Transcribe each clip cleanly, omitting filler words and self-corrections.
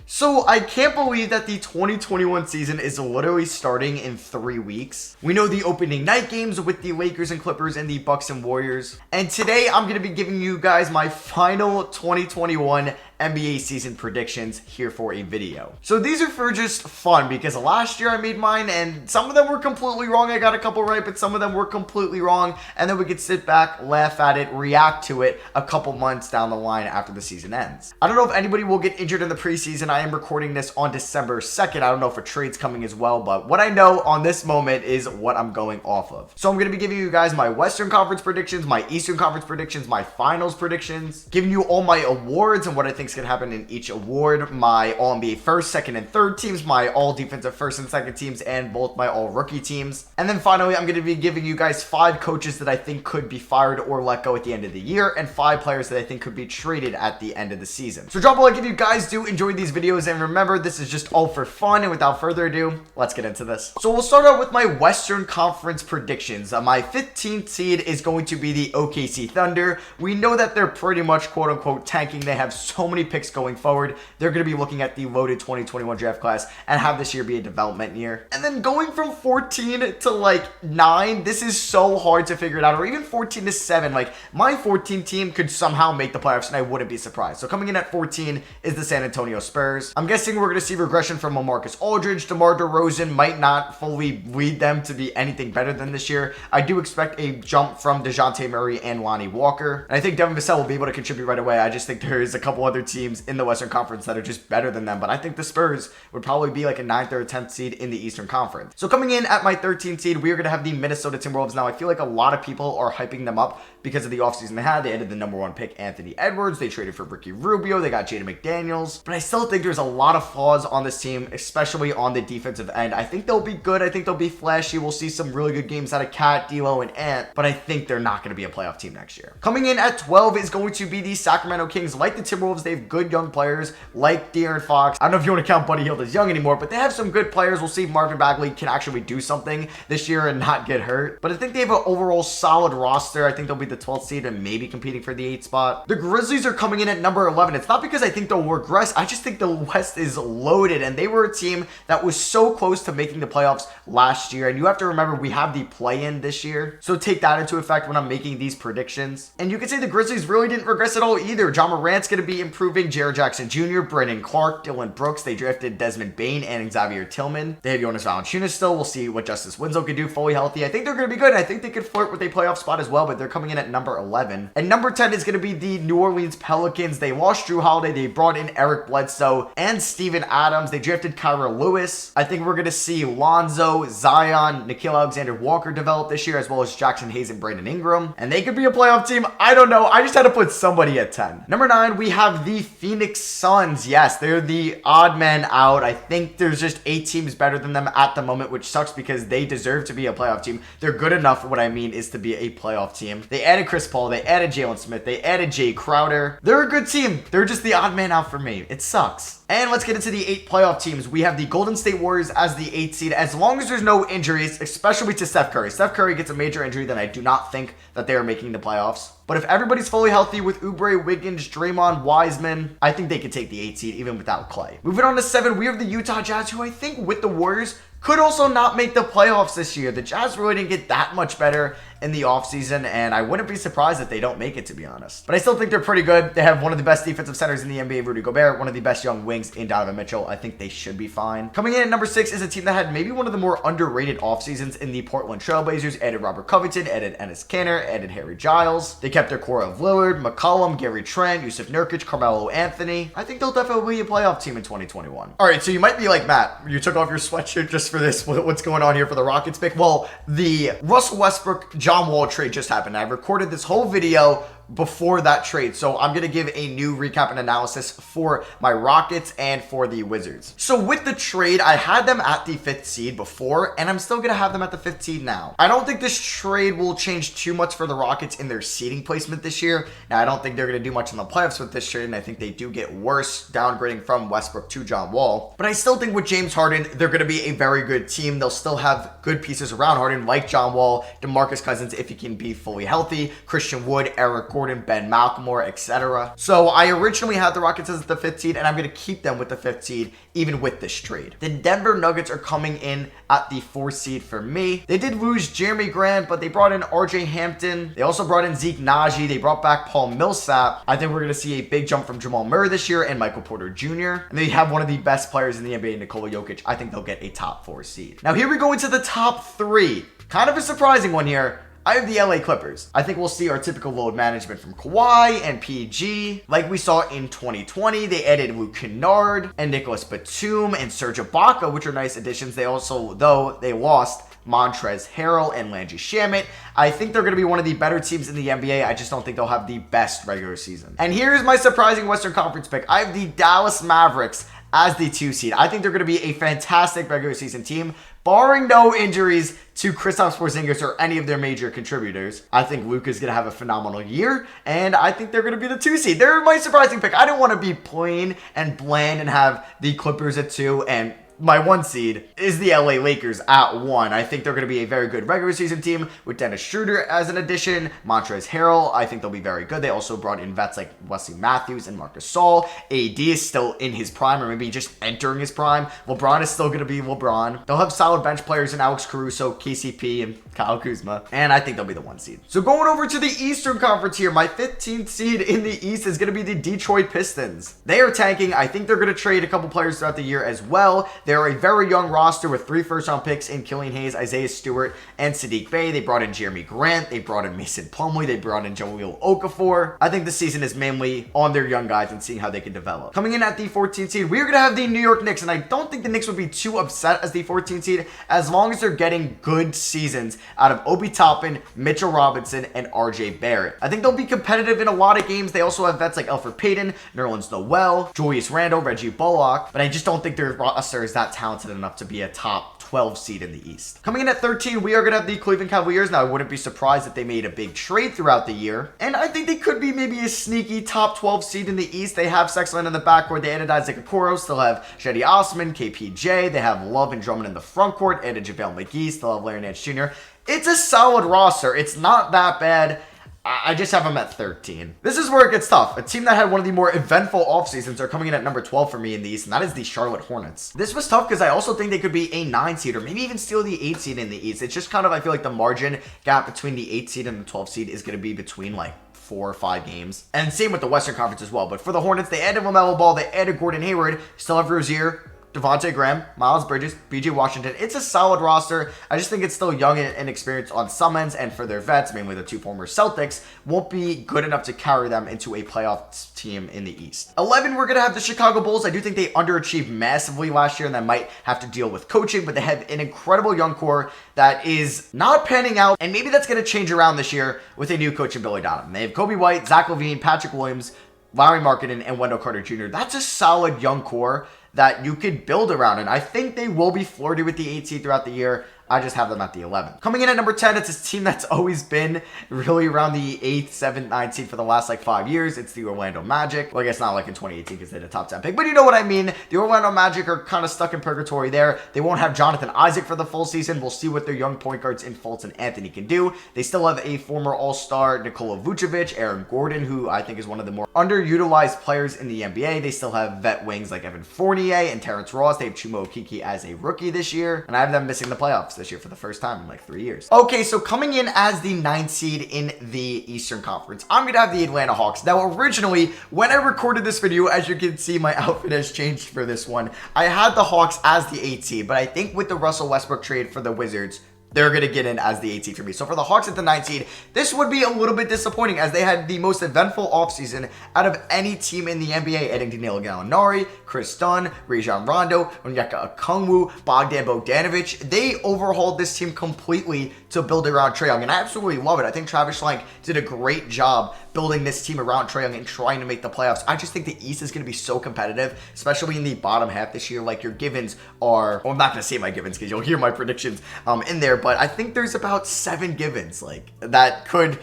So I can't believe that the 2021 season is literally starting in 3 weeks. We know the opening night games with the Lakers and Clippers and the Bucks and Warriors. And today I'm going to be giving you guys my final 2021 NBA season predictions here for a video. So these are for just fun because last year I made mine and some of them were completely wrong. I got a couple right, but some of them were completely wrong. And then we could sit back, laugh at it, react to it a couple months down the line after the season ends. I don't know if anybody will get injured in the preseason. I am recording this on December 2nd. I don't know if a trade's coming as well, but what I know on this moment is what I'm going off of. So I'm going to be giving you guys my Western Conference predictions, my Eastern Conference predictions, my finals predictions, giving you all my awards and what I think is going to happen in each award, my All-NBA first, second, and third teams, my All-Defensive first and second teams, and both my All-Rookie teams. And then finally, I'm going to be giving you guys 5 coaches that I think could be fired or let go at the end of the year, and 5 players that I think could be traded at the end of the season. So drop a like if you guys do enjoy these videos, and remember, this is just all for fun, and without further ado, let's get into this. So we'll start out with my Western Conference predictions. My 15th seed is going to be the OKC Thunder. We know that they're pretty much quote-unquote tanking. They have so many picks going forward. They're going to be looking at the loaded 2021 draft class and have this year be a development year. And then going from 14 to like 9, this is so hard to figure it out, or even 14 to 7. Like my 14 team could somehow make the playoffs and I wouldn't be surprised. So coming in at 14 is the San Antonio Spurs. I'm guessing we're going to see regression from LaMarcus Aldridge. DeMar DeRozan might not fully lead them to be anything better than this year. I do expect a jump from DeJounte Murray and Lonnie Walker. And I think Devin Vassell will be able to contribute right away. I just think there is a couple other teams in the Western Conference that are just better than them. But I think the Spurs would probably be like a 9th or 10th seed in the Eastern Conference. So coming in at my 13th seed, we are going to have the Minnesota Timberwolves. Now, I feel like a lot of people are hyping them up because of the offseason they had. They added the number 1 pick, Anthony Edwards. They traded for Ricky Rubio. They got Jaden McDaniels. But I still think there's a lot of flaws on this team, especially on the defensive end. I think they'll be good. I think they'll be flashy. We'll see some really good games out of Cat, D'Lo, and Ant. But I think they're not going to be a playoff team next year. Coming in at 12 is going to be the Sacramento Kings. Like the Timberwolves, they have good young players like De'Aaron Fox. I don't know if you want to count Buddy Hield as young anymore, but they have some good players. We'll see if Marvin Bagley can actually do something this year and not get hurt. But I think they have an overall solid roster. I think they'll be the 12th seed and maybe competing for the 8th spot. The Grizzlies are coming in at number 11. It's not because I think they'll regress. I just think the West is loaded, and they were a team that was so close to making the playoffs last year. And you have to remember, we have the play-in this year. So take that into effect when I'm making these predictions. And you can say the Grizzlies really didn't regress at all either. John Morant's going to be improving. Jared Jackson Jr., Brandon Clark, Dylan Brooks. They drafted Desmond Bane and Xavier Tillman. They have Jonas Valanciunas still. We'll see what Justice Winslow could do fully healthy. I think they're going to be good. I think they could flirt with a playoff spot as well, but they're coming in at number 11. And number 10 is going to be the New Orleans Pelicans. They lost Drew Holiday. They brought in Eric Bledsoe and Steven Adams. They drafted Kyra Lewis. I think we're going to see Lonzo, Zion, Nickeil Alexander-Walker develop this year, as well as Jackson Hayes and Brandon Ingram. And they could be a playoff team. I don't know. I just had to put somebody at 10. Number 9, we have the Phoenix Suns. Yes, they're the odd man out. I think there's just 8 teams better than them at the moment, which sucks because they deserve to be a playoff team. They're good enough, what I mean, is to be a playoff team. They added Chris Paul. They added Jalen Smith. They added Jay Crowder. They're a good team. They're just the odd man out for me. It sucks. And let's get into the 8 playoff teams. We have the Golden State Warriors as the 8th seed. As long as there's no injuries, especially to Steph Curry. Steph Curry gets a major injury, then I do not think that they are making the playoffs. But if everybody's fully healthy with Oubre, Wiggins, Draymond, Wiseman, I think they could take the 8th seed even without Clay. Moving on to 7, we have the Utah Jazz, who I think with the Warriors could also not make the playoffs this year. The Jazz really didn't get that much better in the offseason, and I wouldn't be surprised if they don't make it, to be honest. But I still think they're pretty good. They have one of the best defensive centers in the NBA, Rudy Gobert, one of the best young wings in Donovan Mitchell. I think they should be fine. Coming in at number 6 is a team that had maybe one of the more underrated offseasons in the Portland Trailblazers. Added Robert Covington, added Enes Kanter, added Harry Giles. They kept their core of Lillard, McCollum, Gary Trent, Yusuf Nurkic, Carmelo Anthony. I think they'll definitely be a playoff team in 2021. All right, so you might be like, Matt, you took off your sweatshirt just for this. What's going on here for the Rockets pick? Well, the Russell Westbrook, John Wall trade just happened. I recorded this whole video before that trade. So I'm going to give a new recap and analysis for my Rockets and for the Wizards. So with the trade, I had them at the 5th seed before, and I'm still going to have them at the 5th seed now. I don't think this trade will change too much for the Rockets in their seeding placement this year. Now, I don't think they're going to do much in the playoffs with this trade, and I think they do get worse downgrading from Westbrook to John Wall. But I still think with James Harden, they're going to be a very good team. They'll still have good pieces around Harden, like John Wall, DeMarcus Cousins, if he can be fully healthy, Christian Wood, Eric Gordon, Ben McLemore, etc. So I originally had the Rockets as the 5th seed, and I'm going to keep them with the 5th seed even with this trade. The Denver Nuggets are coming in at the 4th seed for me. They did lose Jeremy Grant, but they brought in RJ Hampton. They also brought in Zeke Naji. They brought back Paul Millsap. I think we're going to see a big jump from Jamal Murray this year and Michael Porter Jr. And they have one of the best players in the NBA, Nikola Jokic. I think they'll get a top 4 seed. Now here we go into the top 3. Kind of a surprising one here. I have the LA Clippers. I think we'll see our typical load management from Kawhi and PG. Like we saw in 2020, they added Luke Kennard and Nicholas Batum and Serge Ibaka, which are nice additions. They also, though, they lost Montrezl Harrell and Landry Shamet. I think they're going to be one of the better teams in the NBA. I just don't think they'll have the best regular season. And here's my surprising Western Conference pick. I have the Dallas Mavericks as the 2 seed. I think they're going to be a fantastic regular season team, barring no injuries to Kristaps Porzingis or any of their major contributors. I think Luka's going to have a phenomenal year, and I think they're going to be the 2 seed. They're my surprising pick. I didn't want to be plain and bland and have the Clippers at 2 and my 1 seed is the LA Lakers at 1. I think they're going to be a very good regular season team with Dennis Schroeder as an addition. Montrezl Harrell, I think they'll be very good. They also brought in vets like Wesley Matthews and Marc Gasol. AD is still in his prime, or maybe just entering his prime. LeBron is still going to be LeBron. They'll have solid bench players in Alex Caruso, KCP, and Kyle Kuzma. And I think they'll be the 1 seed. So going over to the Eastern Conference here, my 15th seed in the East is going to be the Detroit Pistons. They are tanking. I think they're going to trade a couple players throughout the year as well. They're a very young roster with 3 first-round picks in Killian Hayes, Isaiah Stewart, and Sadiq Bey. They brought in Jeremy Grant. They brought in Mason Plumlee. They brought in Jahlil Okafor. I think this season is mainly on their young guys and seeing how they can develop. Coming in at the 14th seed, we're going to have the New York Knicks, and I don't think the Knicks would be too upset as the 14th seed as long as they're getting good seasons out of Obi Toppin, Mitchell Robinson, and RJ Barrett. I think they'll be competitive in a lot of games. They also have vets like Elfrid Payton, Nerlens Noel, Julius Randle, Reggie Bullock, but I just don't think their roster is that talented enough to be a top 12 seed in the East. Coming in at 13, we are going to have the Cleveland Cavaliers. Now, I wouldn't be surprised if they made a big trade throughout the year, and I think they could be maybe a sneaky top 12 seed in the East. They have Sexland in the backcourt. They added Isaac Okoro. Still have Shetty Osman, KPJ. They have Love and Drummond in the frontcourt. Added JaVale McGee. Still have Larry Nance Jr. It's a solid roster. It's not that bad. I just have them at 13. This is where it gets tough. A team that had one of the more eventful off seasons are coming in at number 12 for me in the East, and that is the Charlotte Hornets. This was tough because I also think they could be a 9 seed or maybe even steal the 8 seed in the East. It's just kind of, I feel like the margin gap between the 8 seed and the 12 seed is going to be between like 4 or 5 games. And same with the Western Conference as well. But for the Hornets, they added LaMelo Ball, they added Gordon Hayward, still have Rozier, Devontae Graham, Miles Bridges, PJ Washington. It's a solid roster. I just think it's still young and inexperienced on some ends, and for their vets, mainly the 2 former Celtics, won't be good enough to carry them into a playoff team in the East. 11, we're going to have the Chicago Bulls. I do think they underachieved massively last year, and that might have to deal with coaching, but they have an incredible young core that is not panning out, and maybe that's going to change around this year with a new coach in Billy Donovan. They have Kobe White, Zach LaVine, Patrick Williams, Larry Markkinen, and Wendell Carter Jr. That's a solid young core that you could build around, and I think they will be flirty with the 8 seed throughout the year. I just have them at the 11th. Coming in at number 10, it's a team that's always been really around the 8th, 7th, 9th seed for the last like 5 years. It's the Orlando Magic. Well, I guess not like in 2018 because they had a top 10 pick, but you know what I mean. The Orlando Magic are kind of stuck in purgatory there. They won't have Jonathan Isaac for the full season. We'll see what their young point guards in Fultz and Anthony can do. They still have a former All-Star Nikola Vucevic, Aaron Gordon, who I think is one of the more underutilized players in the NBA. They still have vet wings like Evan Fournier and Terrence Ross. They have Chuma Okeke as a rookie this year, and I have them missing the playoffs this year for the first time in like 3 years. Okay, so coming in as the 9th seed in the Eastern Conference, I'm going to have the Atlanta Hawks. Now, originally, when I recorded this video, as you can see, my outfit has changed for this one. I had the Hawks as the 8th seed, but I think with the Russell Westbrook trade for the Wizards, they're going to get in as the 8th seed for me. So for the Hawks at the 9th seed, this would be a little bit disappointing as they had the most eventful offseason out of any team in the NBA, adding Danilo Gallinari, Chris Dunn, Rajon Rondo, Onyeka Okongwu, Bogdan Bogdanovic. They overhauled this team completely to build around Trae Young, and I absolutely love it. I think Travis Schlenk did a great job building this team around Trae Young and trying to make the playoffs. I just think the East is going to be so competitive, especially in the bottom half this year. Like your givens are, well, I'm not going to say my givens because you'll hear my predictions in there, but I think there's about 7 givens like that could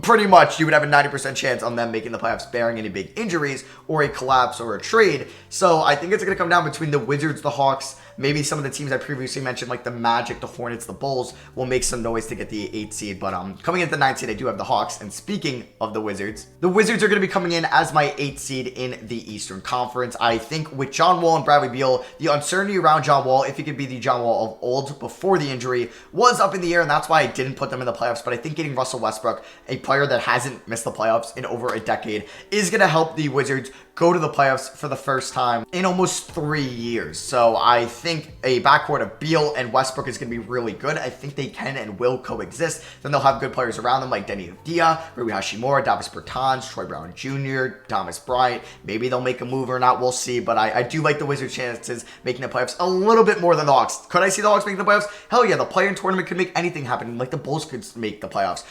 pretty much, you would have a 90% chance on them making the playoffs, bearing any big injuries or a collapse or a trade. So I think it's going to come down between the Wizards, the Hawks, maybe some of the teams I previously mentioned, like the Magic, the Hornets, the Bulls, will make some noise to get the 8th seed. But coming into the 9th seed, I do have the Hawks. And speaking of the Wizards are going to be coming in as my 8th seed in the Eastern Conference. I think with John Wall and Bradley Beal, the uncertainty around John Wall, if he could be the John Wall of old before the injury, was up in the air, and that's why I didn't put them in the playoffs. But I think getting Russell Westbrook, a player that hasn't missed the playoffs in over a decade, is going to help the Wizards go to the playoffs for the first time in almost 3 years. So I think a backcourt of Beal and Westbrook is going to be really good. I think they can and will coexist. Then they'll have good players around them like Denny Avdija, Rui Hashimura, Davis Bertans, Troy Brown Jr., Thomas Bryant. Maybe they'll make a move or not. We'll see. But I do like the Wizards' chances making the playoffs a little bit more than the Hawks. Could I see the Hawks making the playoffs? Hell yeah. The play-in tournament could make anything happen. Like the Bulls could make the playoffs.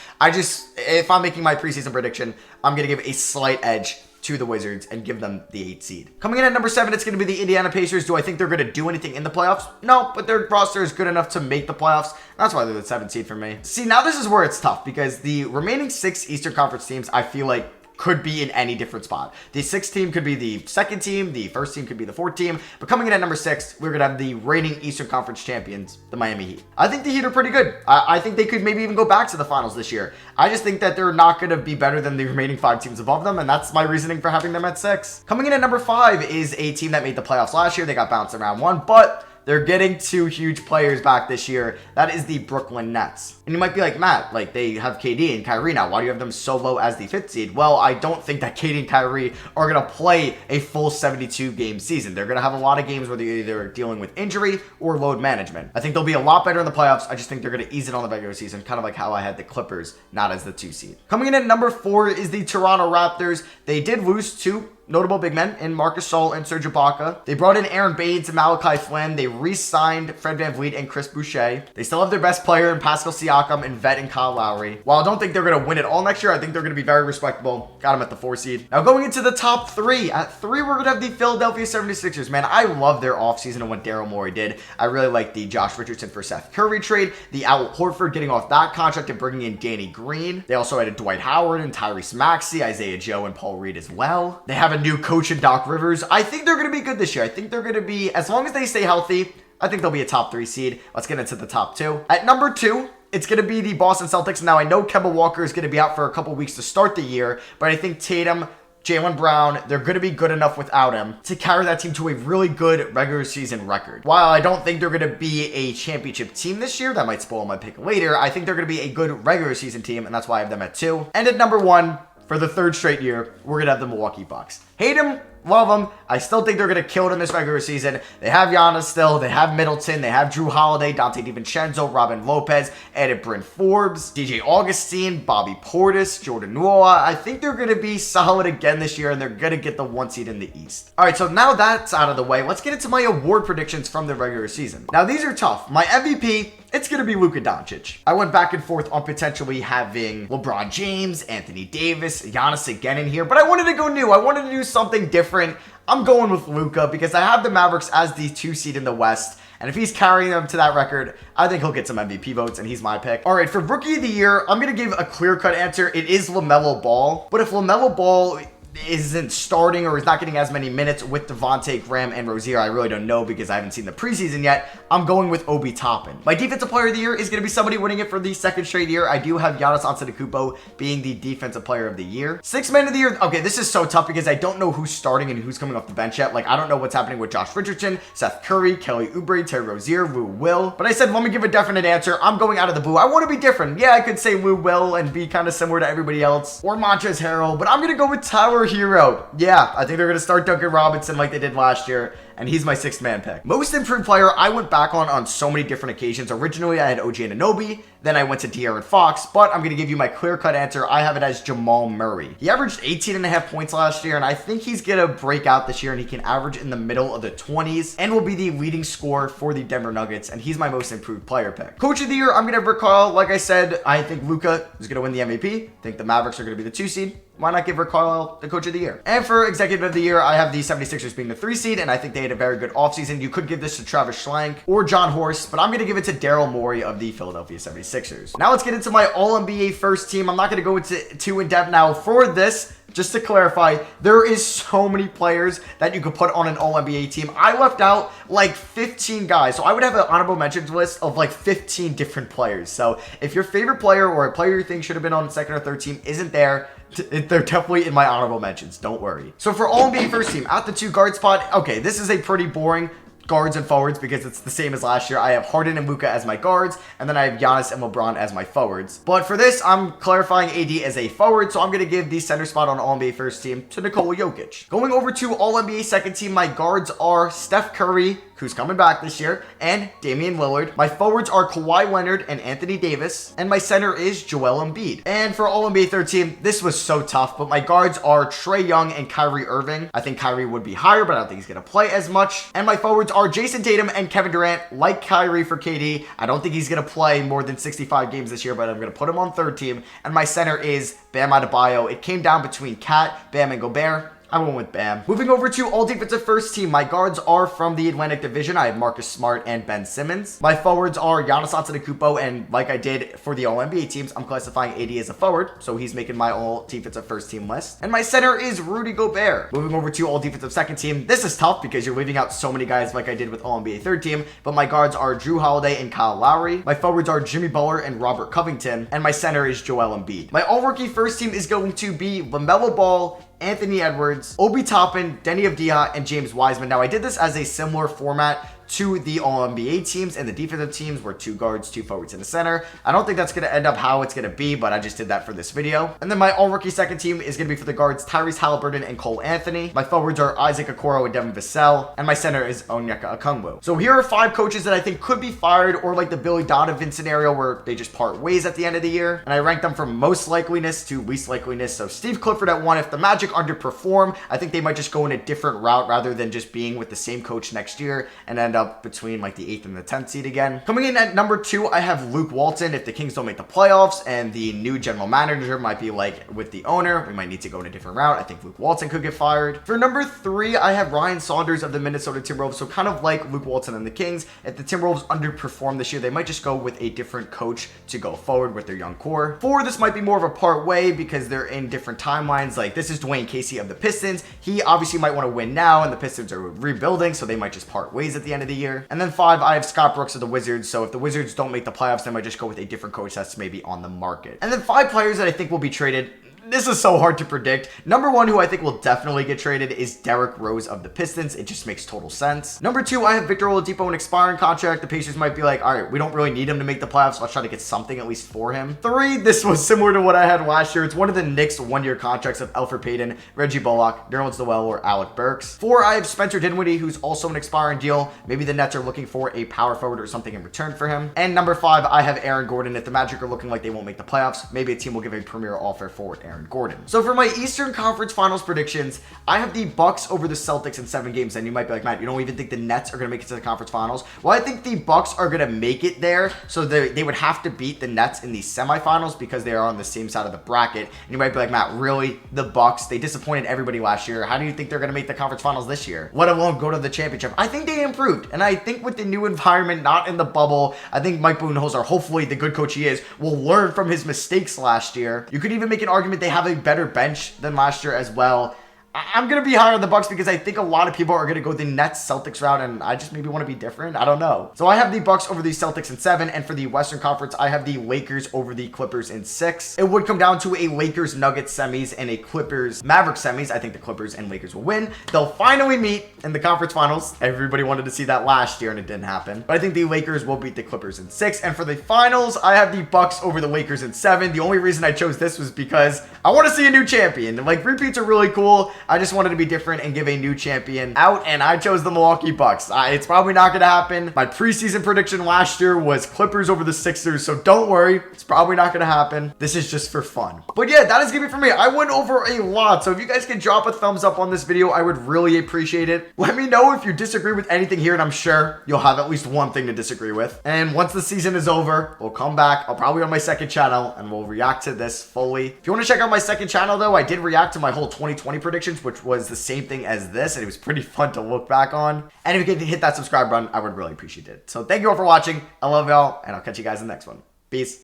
If I'm making my preseason prediction, I'm going to give a slight edge to the Wizards and give them the 8th seed. Coming in at number 7, it's going to be the Indiana Pacers. Do I think they're going to do anything in the playoffs? No, but their roster is good enough to make the playoffs. That's why they're the 7th seed for me. See, now this is where it's tough because the remaining 6 Eastern Conference teams, I feel like, could be in any different spot. The 6th team could be the 2nd team, the 1st team could be the 4th team, but coming in at number 6, we're gonna have the reigning Eastern Conference champions, the Miami Heat. I think the Heat are pretty good. I think they could maybe even go back to the finals this year. I just think that they're not gonna be better than the remaining 5 teams above them, and that's my reasoning for having them at 6. Coming in at number 5 is a team that made the playoffs last year. They got bounced in round 1, but they're getting 2 huge players back this year. That is the Brooklyn Nets. And you might be like, Matt, like they have KD and Kyrie now. Why do you have them so low as the 5th seed? Well, I don't think that KD and Kyrie are going to play a full 72-game season. They're going to have a lot of games where they're either dealing with injury or load management. I think they'll be a lot better in the playoffs. I just think they're going to ease it on the regular season, kind of like how I had the Clippers, not as the 2 seed. Coming in at number 4 is the Toronto Raptors. They did lose 2 notable big men in Marcus Gasol and Serge Ibaka. They brought in Aaron Baines and Malachi Flynn. They re-signed Fred VanVleet and Chris Boucher. They still have their best player in Pascal Siakam and vet and Kyle Lowry. While I don't think they're going to win it all next year, I think they're going to be very respectable. Got them at the 4 seed. Now going into the top 3. At 3, we're going to have the Philadelphia 76ers. Man, I love their offseason and what Daryl Morey did. I really like the Josh Richardson for Seth Curry trade. The Al Horford getting off that contract and bringing in Danny Green. They also added Dwight Howard and Tyrese Maxey, Isaiah Joe, and Paul Reed as well. They have a new coach in Doc Rivers. I think they're going to be good this year. I think they're going to be, as long as they stay healthy, I think they'll be a top 3 seed. Let's get into the top 2. At number 2, it's going to be the Boston Celtics. Now, I know Kemba Walker is going to be out for a couple weeks to start the year, but I think Tatum, Jaylen Brown, they're going to be good enough without him to carry that team to a really good regular season record. While I don't think they're going to be a championship team this year, that might spoil my pick later, I think they're going to be a good regular season team, and that's why I have them at 2. And at number 1, for the 3rd straight year, we're going to have the Milwaukee Bucks. Hate them, love them. I still think they're going to kill it in this regular season. They have Giannis still. They have Middleton. They have Drew Holiday, Dante DiVincenzo, Robin Lopez, added Bryn Forbes, DJ Augustine, Bobby Portis, Jordan Nwora. I think they're going to be solid again this year, and they're going to get the 1 seed in the East. All right, so now that's out of the way, let's get into my award predictions from the regular season. Now, these are tough. My MVP, it's going to be Luka Doncic. I went back and forth on potentially having LeBron James, Anthony Davis, Giannis again in here, but I wanted to go new. I wanted to do something different. I'm going with Luka because I have the Mavericks as the 2 seed in the West. And if he's carrying them to that record, I think he'll get some MVP votes, and he's my pick. All right, for Rookie of the Year, I'm going to give a clear-cut answer. It is LaMelo Ball. But if LaMelo Ball isn't starting or is not getting as many minutes with Devontae Graham and Rozier, I really don't know because I haven't seen the preseason yet. I'm going with Obi Toppin. My Defensive Player of the Year is going to be somebody winning it for the 2nd straight year. I do have Giannis Antetokounmpo being the Defensive Player of the Year. 6th Man of the Year. Okay, this is so tough because I don't know who's starting and who's coming off the bench yet. Like, I don't know what's happening with Josh Richardson, Seth Curry, Kelly Oubre, Terry Rozier, Lou Will. But I said, let me give a definite answer. I'm going out of the blue. I want to be different. Yeah, I could say Lou Will and be kind of similar to everybody else, or Montrezl Harrell, but I'm going to go with Tyler Hero. Yeah, I think they're going to start Duncan Robinson like they did last year, and he's my 6th man pick. Most improved player, I went back on so many different occasions. Originally, I had OG Anunoby, then I went to De'Aaron Fox, but I'm going to give you my clear-cut answer. I have it as Jamal Murray. He averaged 18.5 points last year, and I think he's going to break out this year, and he can average in the middle of the 20s, and will be the leading scorer for the Denver Nuggets, and he's my most improved player pick. Coach of the Year, I'm going to have Rick Carlisle. Like I said, I think Luka is going to win the MVP. I think the Mavericks are going to be the 2 seed. Why not give Rick Carlisle the Coach of the Year? And for Executive of the Year, I have the 76ers being the 3 seed, and I think they had a very good offseason. You could give this to Travis Schlenk or John Horst, but I'm going to give it to Daryl Morey of the Philadelphia 76ers. Now let's get into my All-NBA first team. I'm not going to go into too in-depth now. For this, Just to clarify, there is so many players that you could put on an All-NBA team. I left out like 15 guys, so I would have an honorable mentions list of like 15 different players. So if your favorite player or a player you think should have been on the second or third team isn't there, they're definitely in my honorable mentions. Don't worry. So for All-NBA first team, at the 2 guard spot, okay, this is a pretty boring guards and forwards because it's the same as last year. I have Harden and Luka as my guards, and then I have Giannis and LeBron as my forwards. But for this, I'm clarifying AD as a forward, so I'm going to give the center spot on All-NBA first team to Nikola Jokic. Going over to All-NBA second team, my guards are Steph Curry, who's coming back this year, and Damian Lillard. My forwards are Kawhi Leonard and Anthony Davis, and my center is Joel Embiid. And for All-NBA third team, this was so tough, but my guards are Trae Young and Kyrie Irving. I think Kyrie would be higher, but I don't think he's going to play as much. And my forwards are Jason Tatum and Kevin Durant, like Kyrie for KD. I don't think he's going to play more than 65 games this year, but I'm going to put him on third team. And my center is Bam Adebayo. It came down between Cat, Bam, and Gobert. I went with Bam. Moving over to all defensive first team, my guards are from the Atlantic Division. I have Marcus Smart and Ben Simmons. My forwards are Giannis Antetokounmpo, and like I did for the All-NBA teams, I'm classifying AD as a forward, so he's making my all defensive first team list. And my center is Rudy Gobert. Moving over to all defensive second team, this is tough because you're leaving out so many guys like I did with All-NBA third team, but my guards are Drew Holiday and Kyle Lowry. My forwards are Jimmy Butler and Robert Covington, and my center is Joel Embiid. My all-rookie first team is going to be LaMelo Ball, Anthony Edwards, Obi Toppin, Denny Avdija, and James Wiseman. Now, I did this as a similar format to the All-NBA teams, and the defensive teams were 2 guards, 2 forwards, and a center. I don't think that's going to end up how it's going to be, but I just did that for this video. And then my all-rookie second team is going to be for the guards Tyrese Halliburton and Cole Anthony. My forwards are Isaac Okoro and Devin Vassell, and my center is Onyeka Okongwu. So here are 5 coaches that I think could be fired, or like the Billy Donovan scenario where they just part ways at the end of the year. And I ranked them from most likeliness to least likeliness. So Steve Clifford at 1. If the Magic underperform, I think they might just go in a different route rather than just being with the same coach next year and end up between like the 8th and the 10th seed again. Coming in at number 2, I have Luke Walton. If the Kings don't make the playoffs and the new general manager might be like with the owner, we might need to go in a different route. I think Luke Walton could get fired. For number 3, I have Ryan Saunders of the Minnesota Timberwolves. So kind of like Luke Walton and the Kings, if the Timberwolves underperform this year, they might just go with a different coach to go forward with their young core. 4, this might be more of a part way because they're in different timelines. Like this is Dwayne Casey of the Pistons. He obviously might want to win now, and the Pistons are rebuilding, so they might just part ways at the end of the year. And then 5, I have Scott Brooks of the Wizards. So if the Wizards don't make the playoffs, they might just go with a different coach that's maybe on the market. And then 5 players that I think will be traded. This is so hard to predict. Number 1, who I think will definitely get traded, is Derrick Rose of the Pistons. It just makes total sense. Number 2, I have Victor Oladipo, an expiring contract. The Pacers might be like, all right, we don't really need him to make the playoffs. Let's try to get something at least for him. 3, this was similar to what I had last year. It's one of the Knicks 1-year contracts of Elfrid Payton, Reggie Bullock, Nerlens Noel, or Alec Burks. 4, I have Spencer Dinwiddie, who's also an expiring deal. Maybe the Nets are looking for a power forward or something in return for him. And number 5, I have Aaron Gordon. If the Magic are looking like they won't make the playoffs, maybe a team will give a premier offer for Aaron Gordon. So for my Eastern Conference Finals predictions, I have the Bucks over the Celtics in 7 games. And you might be like, Matt, you don't even think the Nets are going to make it to the conference finals? Well, I think the Bucks are going to make it there. So they would have to beat the Nets in the semifinals because they are on the same side of the bracket. And you might be like, Matt, really? The Bucks? They disappointed everybody last year. How do you think they're going to make the conference finals this year, let alone go to the championship? I think they improved. And I think with the new environment, not in the bubble, I think Mike Budenholzer, hopefully the good coach he is, will learn from his mistakes last year. You could even make an argument they have a better bench than last year as well. I'm going to be higher on the Bucks because I think a lot of people are going to go the Nets Celtics route, and I just maybe want to be different. I don't know. So I have the Bucks over the Celtics in 7, and for the Western Conference, I have the Lakers over the Clippers in 6. It would come down to a Lakers Nuggets semis and a Clippers Mavericks semis. I think the Clippers and Lakers will win. They'll finally meet in the conference finals. Everybody wanted to see that last year, and it didn't happen. But I think the Lakers will beat the Clippers in 6. And for the finals, I have the Bucks over the Lakers in 7. The only reason I chose this was because I want to see a new champion. Like, repeats are really cool. I just wanted to be different and give a new champion out, and I chose the Milwaukee Bucks. It's probably not going to happen. My preseason prediction last year was Clippers over the Sixers, so don't worry. It's probably not going to happen. This is just for fun. But yeah, that is going to be for me. I went over a lot, so if you guys can drop a thumbs up on this video, I would really appreciate it. Let me know if you disagree with anything here, and I'm sure you'll have at least one thing to disagree with. And once the season is over, we'll come back. I'll probably on my second channel, and we'll react to this fully. If you want to check out my second channel, though, I did react to my whole 2020 predictions, which was the same thing as this, and it was pretty fun to look back on. And if you could hit that subscribe button, I would really appreciate it. So thank you all for watching. I love y'all, and I'll catch you guys in the next one. Peace.